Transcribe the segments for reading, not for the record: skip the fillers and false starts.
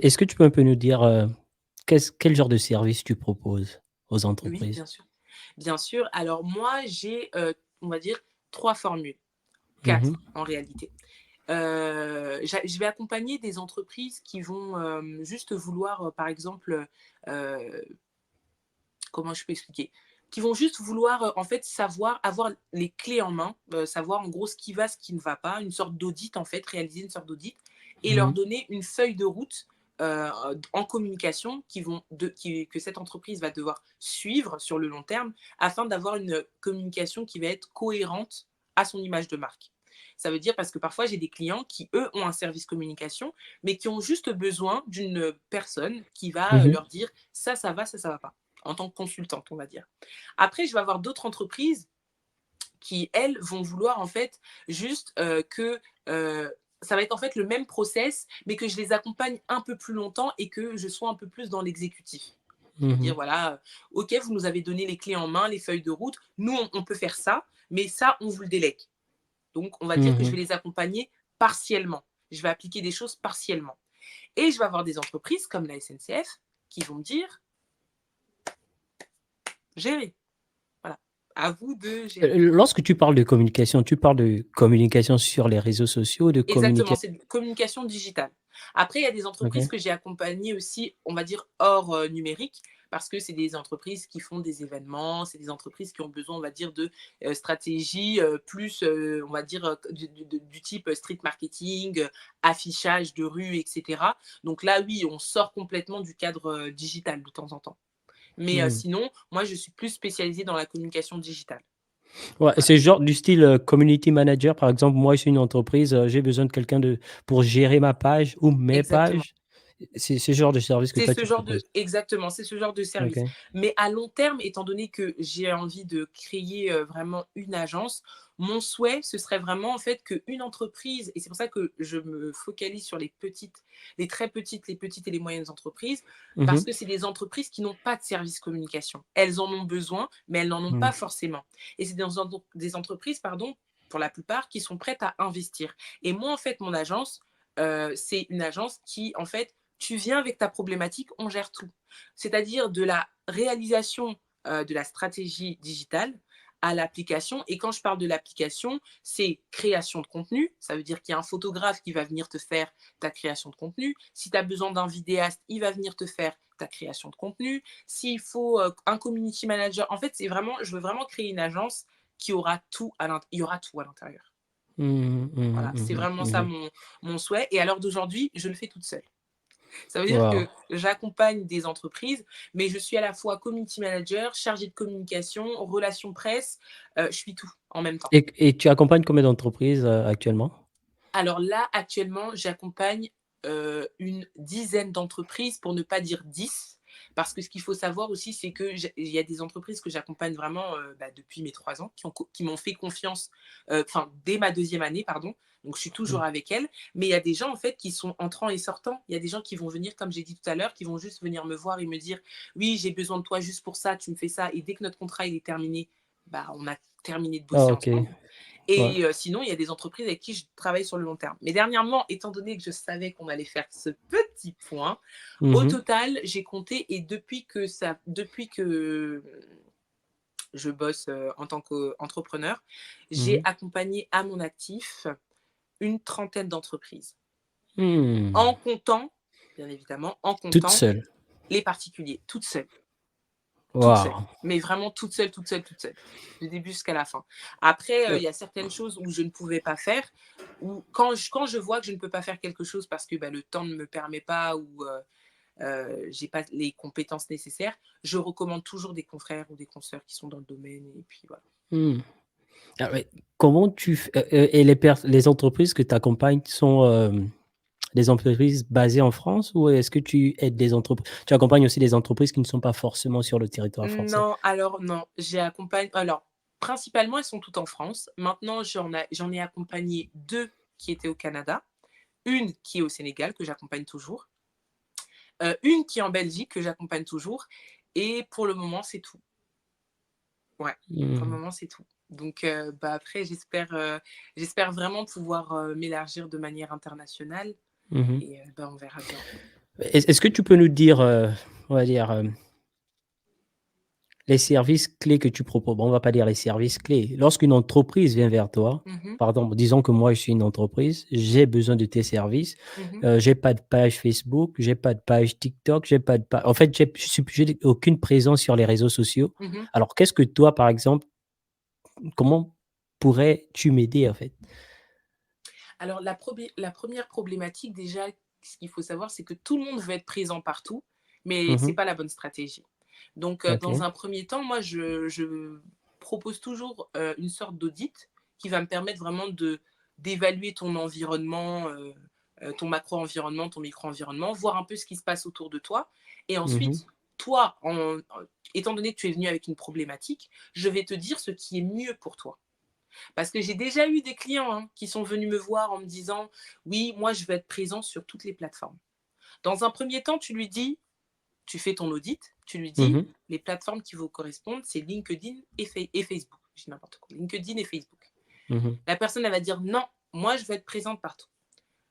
Est-ce que tu peux un peu nous dire, quel genre de service tu proposes aux Oui, entreprises? bien sûr. Bien sûr. Alors moi, j'ai, on va dire 3 formules, Mmh 4 mh. en réalité. Je vais accompagner des entreprises qui vont, juste vouloir, par exemple, comment je peux expliquer? Qui vont juste vouloir, en fait, savoir avoir les clés en main, savoir en gros ce qui va, ce qui ne va pas, une sorte d'audit en fait, réaliser une sorte d'audit et leur Mmh. donner une feuille de route, en communication que cette entreprise va devoir suivre sur le long terme afin d'avoir une communication qui va être cohérente à son image de marque. Ça veut dire parce que parfois j'ai des clients qui, eux, ont un service communication, mais qui ont juste besoin d'une personne qui va, Mmh. leur dire: Ça va, ça va pas», en tant que consultante, on va dire. Après, je vais avoir d'autres entreprises qui, elles, vont vouloir en fait juste ça va être en fait le même process, mais que je les accompagne un peu plus longtemps et que je sois un peu plus dans l'exécutif. Mmh. C'est-à-dire, voilà, OK, vous nous avez donné les clés en main, les feuilles de route. Nous, on peut faire ça, mais ça, on vous le délègue. Donc, on va dire que je vais Mmh. les accompagner partiellement. Je vais appliquer des choses partiellement. Et je vais avoir des entreprises comme la SNCF qui vont me dire, gérez. Voilà. À vous de gérer. Lorsque tu parles de communication sur les réseaux sociaux, de Exactement, communication. c'est de communication digitale. Après, il y a des entreprises OK. que j'ai accompagnées aussi, on va dire, hors numérique, parce que c'est des entreprises qui font des événements, c'est des entreprises qui ont besoin, on va dire, de stratégies plus, on va dire, du type street marketing, affichage de rue, etc. Donc là, oui, on sort complètement du cadre digital de temps en temps. Mais Mmh. sinon, moi, je suis plus spécialisée dans la communication digitale. Ouais, Voilà. c'est genre du style, community manager, par exemple, moi, je suis une entreprise, j'ai besoin de quelqu'un de pour gérer ma page ou mes Exactement. pages. C'est ce genre de service que C'est toi ce tu genre de proposes? exactement, c'est ce genre de service. OK. Mais à long terme, étant donné que j'ai envie de créer, vraiment une agence, mon souhait, ce serait vraiment en fait qu'une entreprise et c'est pour ça que je me focalise sur les très petites, les petites et les moyennes entreprises, Mmh parce mh. que c'est des entreprises qui n'ont pas de service communication. Elles en ont besoin, mais elles n'en ont Mmh. pas forcément. Et c'est des entreprises, pardon, pour la plupart, qui sont prêtes à investir. Et moi, en fait, mon agence, c'est une agence qui, en fait, tu viens avec ta problématique, on gère tout. C'est-à-dire de la réalisation de la stratégie digitale à l'application. Et quand je parle de l'application, c'est création de contenu. Ça veut dire qu'il y a un photographe qui va venir te faire ta création de contenu. Si tu as besoin d'un vidéaste, il va venir te faire ta création de contenu. S'il faut un community manager, en fait, c'est vraiment, je veux vraiment créer une agence qui aura tout à l'intérieur. Il y aura tout à l'intérieur. Mmh mh. Voilà, Mmh c'est mh. vraiment Mmh ça mh. mon souhait. Et à l'heure d'aujourd'hui, je le fais toute seule. Ça veut dire Waouh! que j'accompagne des entreprises, mais je suis à la fois community manager, chargée de communication, relations presse, je suis tout en même temps. Et tu accompagnes combien d'entreprises, actuellement? Alors là, actuellement, j'accompagne, une dizaine d'entreprises pour ne pas dire 10, parce que ce qu'il faut savoir aussi, c'est que il y a des entreprises que j'accompagne vraiment, depuis mes 3 ans, qui m'ont fait confiance, enfin dès ma deuxième année, pardon, donc je suis Mmh. toujours avec elles. Mais il y a des gens en fait qui sont entrants et sortants. Il y a des gens qui vont venir, comme j'ai dit tout à l'heure, qui vont juste venir me voir et me dire: «Oui, j'ai besoin de toi juste pour ça, tu me fais ça» et dès que notre contrat il est terminé, bah, on a terminé de Ah bosser OK. ensemble. Ouais. Et sinon, il y a des entreprises avec qui je travaille sur le long terme. Mais dernièrement, étant donné que je savais qu'on allait faire ce petit point, Mmh au mh. total, j'ai compté et depuis que je bosse, en tant qu'entrepreneur, Mmh j'ai mh. accompagné à mon actif une trentaine d'entreprises. Mmh. En comptant, bien évidemment, en Toute comptant seule? les particuliers, toutes seules. Toute seule, Waouh! mais vraiment toute seule, toute seule, toute seule, du début jusqu'à la fin. Après, il y a certaines choses où je ne pouvais pas faire, ou quand je vois que je ne peux pas faire quelque chose parce que, bah, le temps ne me permet pas ou j'ai pas les compétences nécessaires, je recommande toujours des confrères ou des consoeurs qui sont dans le domaine et puis voilà. Mmh. Ah ouais, comment tu f et les entreprises que tu accompagnes sont, des entreprises basées en France ou est-ce que tu accompagnes aussi des entreprises qui ne sont pas forcément sur le territoire français? Non, alors non, alors principalement, elles sont toutes en France. Maintenant, j'en ai accompagné 2 qui étaient au Canada, une qui est au Sénégal que j'accompagne toujours. Une qui est en Belgique que j'accompagne toujours et pour le moment, c'est tout. Ouais, pour le Mmh. moment, c'est tout. Donc bah, après j'espère vraiment pouvoir, m'élargir de manière internationale Mmh mh. et bah, on verra bien. Est-ce que tu peux nous dire, on va dire, les services clés que tu proposes? Bon, on va pas dire les services clés. Lorsqu'une entreprise vient vers toi, Mmh. pardon, disons que moi je suis une entreprise, j'ai besoin de tes services, Mmh. j'ai pas de page Facebook, j'ai pas de page TikTok, j'ai pas de pa en fait, j'ai aucune présence sur les réseaux sociaux. Mmh. Alors qu'est-ce que toi, par exemple, comment pourrais-tu m'aider, en fait? Alors la 1re problématique déjà, ce qu'il faut savoir, c'est que tout le monde veut être présent partout, mais c'est Mmh. pas la bonne stratégie. Donc dans OK. un premier temps, moi je propose toujours, une sorte d'audit qui va me permettre vraiment d'évaluer ton environnement, ton macro-environnement, ton micro-environnement, voir un peu ce qui se passe autour de toi et Mmh. ensuite, toi, étant donné que tu es venu avec une problématique, je vais te dire ce qui est mieux pour toi. Parce que j'ai déjà eu des clients, hein, qui sont venus me voir en me disant: «Oui, moi, je veux être présent sur toutes les plateformes». Dans un premier temps, tu fais ton audit, tu lui dis: Mmh. «Les plateformes qui vous correspondent, c'est LinkedIn et Facebook». Je dis n'importe quoi, LinkedIn et Facebook. Mmh. La personne, elle va dire: «Non, moi, je veux être présente partout».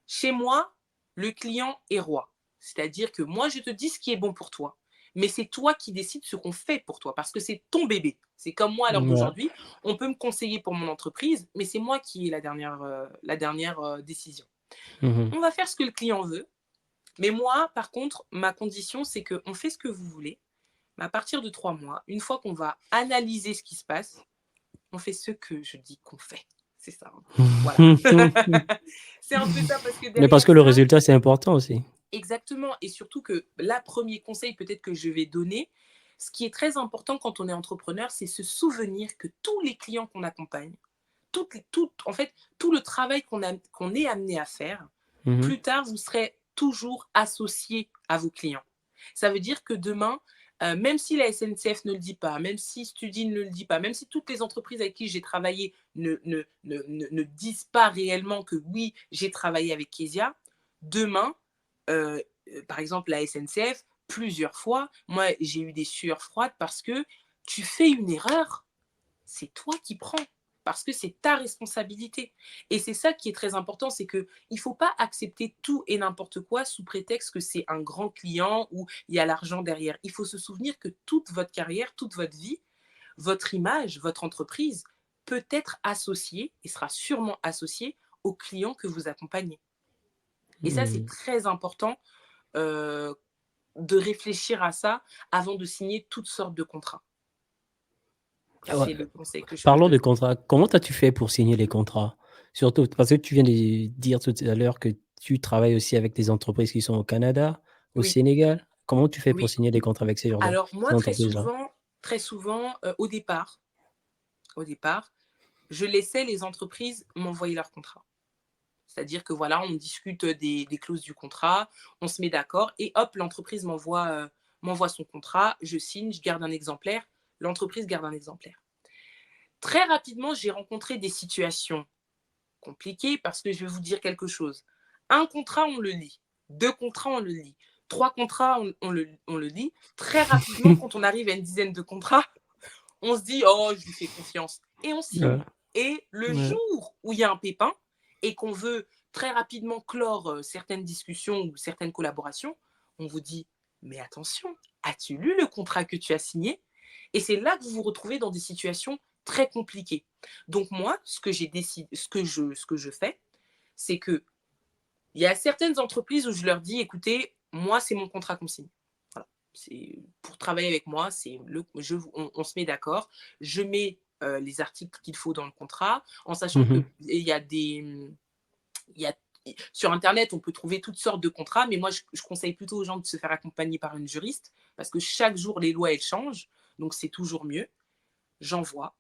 Chez moi, le client est roi. C'est-à-dire que moi, je te dis ce qui est bon pour toi. Mais c'est toi qui décides ce qu'on fait pour toi parce que c'est ton bébé. C'est comme moi à l'heure Ouais. d'aujourd'hui. On peut me conseiller pour mon entreprise, mais c'est moi qui ai la dernière décision. Mmh. On va faire ce que le client veut. Mais moi, par contre, ma condition, c'est qu'on fait ce que vous voulez. Mais à partir de 3 mois, une fois qu'on va analyser ce qui se passe, on fait ce que je dis qu'on fait. C'est ça, hein. Voilà. C'est un peu ça parce que Mais parce derrière que le ça, résultat, c'est important aussi. exactement, et surtout que là, premier conseil peut-être que je vais donner, ce qui est très important quand on est entrepreneur, c'est se souvenir que tous les clients qu'on accompagne, en fait, tout le travail qu'on est amené à faire, Mmh. plus tard, vous serez toujours associé à vos clients. Ça veut dire que demain, même si la SNCF ne le dit pas, même si Studi ne le dit pas, même si toutes les entreprises avec qui j'ai travaillé ne disent pas réellement que oui, j'ai travaillé avec Kezia, demain, par exemple, la SNCF, plusieurs fois, moi, j'ai eu des sueurs froides parce que tu fais une erreur, c'est toi qui prends. Parce que c'est ta responsabilité. Et c'est ça qui est très important, c'est qu'il ne faut pas accepter tout et n'importe quoi sous prétexte que c'est un grand client ou il y a l'argent derrière. Il faut se souvenir que toute votre carrière, toute votre vie, votre image, votre entreprise peut être associée et sera sûrement associée aux clients que vous accompagnez. Et ça, c'est Mmh. très important euh, de réfléchir à ça avant de signer toutes sortes de contrats. Ah ouais. C'est le conseil que je peux Parlons de donner. contrats. Comment as-tu fait pour signer les contrats? Surtout parce que tu viens de dire tout à l'heure que tu travailles aussi avec des entreprises qui sont au Canada, au Oui, Sénégal. Comment tu fais pour oui. signer des contrats avec ces genres Alors moi, d'entreprises-là? très souvent, au départ, je laissais les entreprises m'envoyer leurs contrats. C'est-à-dire que voilà, on discute des clauses du contrat, on se met d'accord et hop, l'entreprise m'envoie son contrat, je signe, je garde un exemplaire, l'entreprise garde un exemplaire. Très rapidement, j'ai rencontré des situations compliquées parce que je vais vous dire quelque chose. Un contrat, on le lit. Deux contrats, on le lit. Trois contrats, on le lit. Très rapidement, quand on arrive à une dizaine de contrats, on se dit: «Oh, je lui fais confiance» et on Ouais, signe. Et le ouais. jour où il y a un pépin et qu'on veut très rapidement clore, certaines discussions ou certaines collaborations, on vous dit: «Mais attention, as-tu lu le contrat que tu as signé?» Et c'est là que vous vous retrouvez dans des situations très compliquées. Donc moi, ce que je fais, c'est qu'il y a certaines entreprises où je leur dis: «Écoutez, moi, c'est mon contrat qu'on signe». Voilà, c'est pour travailler avec moi, c'est le je on se met d'accord. Je mets, les articles qu'il faut dans le contrat, en sachant Mmh. qu'il y a il y a sur internet, on peut trouver toutes sortes de contrats, mais moi je conseille plutôt aux gens de se faire accompagner par une juriste parce que chaque jour les lois elles changent, donc c'est toujours mieux. J'envoie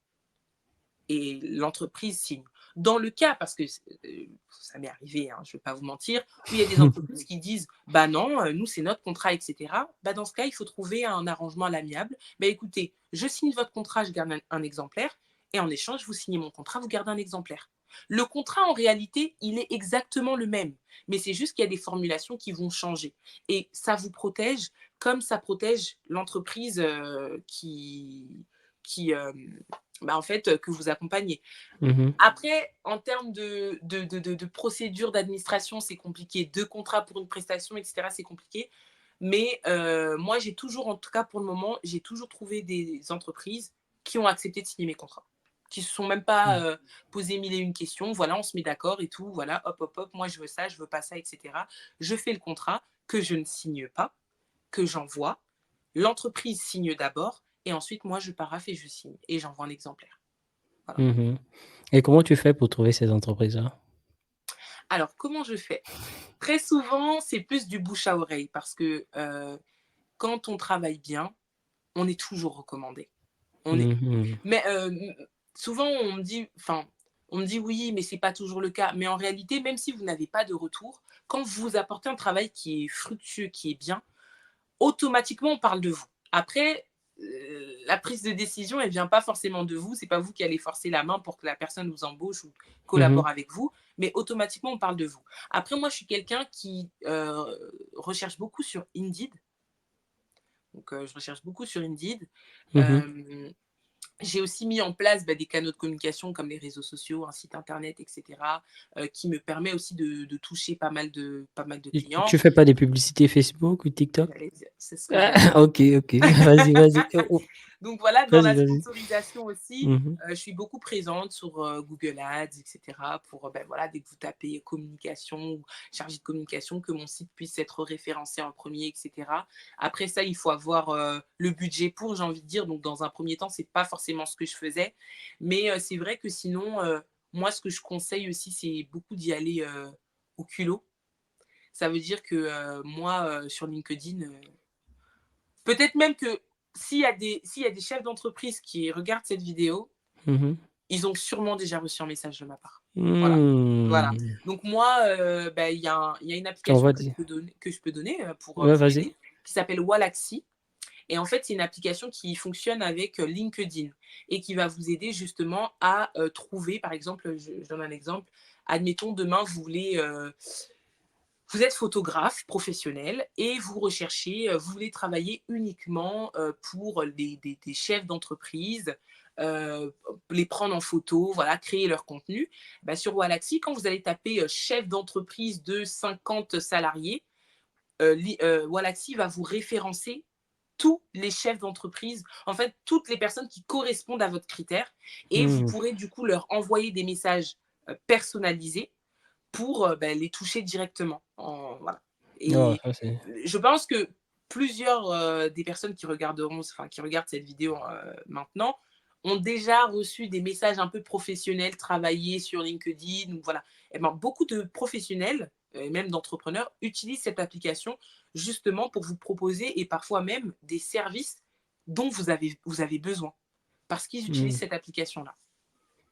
et l'entreprise signe. Dans le cas, parce que ça m'est arrivé, hein, je ne vais pas vous mentir, où il y a des entreprises qui disent: bah non, nous c'est notre contrat, etc. Bah dans ce cas, il faut trouver un arrangement à l'amiable. Bah écoutez, je signe votre contrat, je garde un exemplaire, et en échange, vous signez mon contrat, vous gardez un exemplaire. Le contrat, en réalité, il est exactement le même, mais c'est juste qu'il y a des formulations qui vont changer. Et ça vous protège comme ça protège l'entreprise qui, bah, en fait, que vous accompagnez. Mmh mh. Après, en termes de procédure d'administration, c'est compliqué. 2 contrats pour une prestation, et cetera, c'est compliqué. Mais moi, j'ai toujours, en tout cas pour le moment, j'ai toujours trouvé des entreprises qui ont accepté de signer mes contrats. Qui se sont même pas, Mmh. posé 1000 et une questions. Voilà, on se met d'accord et tout. Voilà, hop, hop, hop, moi je veux ça, je veux pas ça, et cetera. Je fais le contrat que je ne signe pas, que j'envoie. L'entreprise signe d'abord et ensuite moi je paraphe et je signe et j'envoie un exemplaire. Voilà. Mmh. Et comment tu fais pour trouver ces entreprises-là? Alors comment je fais? Très souvent, c'est plus du bouche à oreille parce que, quand on travaille bien, on est toujours recommandé. On est Mmh mh. mais, souvent on me dit: «Oui, mais c'est pas toujours le cas». Mais en réalité, même si vous n'avez pas de retour, quand vous apportez un travail qui est fructueux, qui est bien, automatiquement on parle de vous. Après, la prise de décision, elle vient pas forcément de vous, c'est pas vous qui allez forcer la main pour que la personne vous embauche ou Mmh. collabore avec vous, mais automatiquement on parle de vous. Après moi, je suis quelqu'un qui, recherche beaucoup sur Indeed, donc je recherche beaucoup sur Indeed. Mmh. Hem J'ai aussi mis en place, bah, des canaux de communication comme les réseaux sociaux, un site internet, et cetera, qui me permet aussi de toucher pas mal de Tu clients. fais pas des publicités Facebook ou TikTok? C'est ce que Ah, j'allais dire. OK, OK. Vas-y, vas-y. Oh, oh. Donc voilà, dans Vas-y, la vas-y. sponsorisation aussi, Mmh. je suis beaucoup présente sur, Google Ads, et cetera, pour, ben, voilà, dès que vous tapez communication ou chargée de communication, que mon site puisse être référencé en premier, et cetera. Après ça, il faut avoir, le budget pour, j'ai envie de dire. Donc dans un premier temps, c'est pas forcément ce que je faisais. Mais, c'est vrai que sinon, moi, ce que je conseille aussi, c'est beaucoup d'y aller, au culot. Ça veut dire que, moi, sur LinkedIn, peut-être même que s'il y a des chefs d'entreprise qui regardent cette vidéo, Mmh. ils ont sûrement déjà reçu un message de ma part. Voilà. Voilà. Mmh. Donc moi, bah, il y a une On application va que je dire peux donner, pour, ouais, vous vas-y. aider, qui s'appelle Wallaxy. Et en fait, c'est une application qui fonctionne avec, LinkedIn et qui va vous aider justement à, trouver, par exemple, je donne un exemple. Admettons demain vous êtes photographe professionnel et vous recherchez, vous voulez travailler uniquement, pour des chefs d'entreprise, les prendre en photo, voilà, créer leur contenu. Bah, sur Wallaxy, quand vous allez taper, chef d'entreprise de 50 salariés, Wallaxy va vous référencer tous les chefs d'entreprise, en fait, toutes les personnes qui correspondent à votre critère, et vous Mmh. pourrez du coup leur envoyer des messages, personnalisés pour, bah, les toucher directement. Voilà. Oh, Et ça c'est je pense que plusieurs, des personnes qui regardent cette vidéo, maintenant, ont déjà reçu des messages un peu professionnels, travaillés sur LinkedIn, donc voilà. Et ben, beaucoup de professionnels, et même d'entrepreneurs, utilisent cette application justement pour vous proposer et parfois même des services dont vous avez besoin, parce qu'ils utilisent mmh. cette application-là.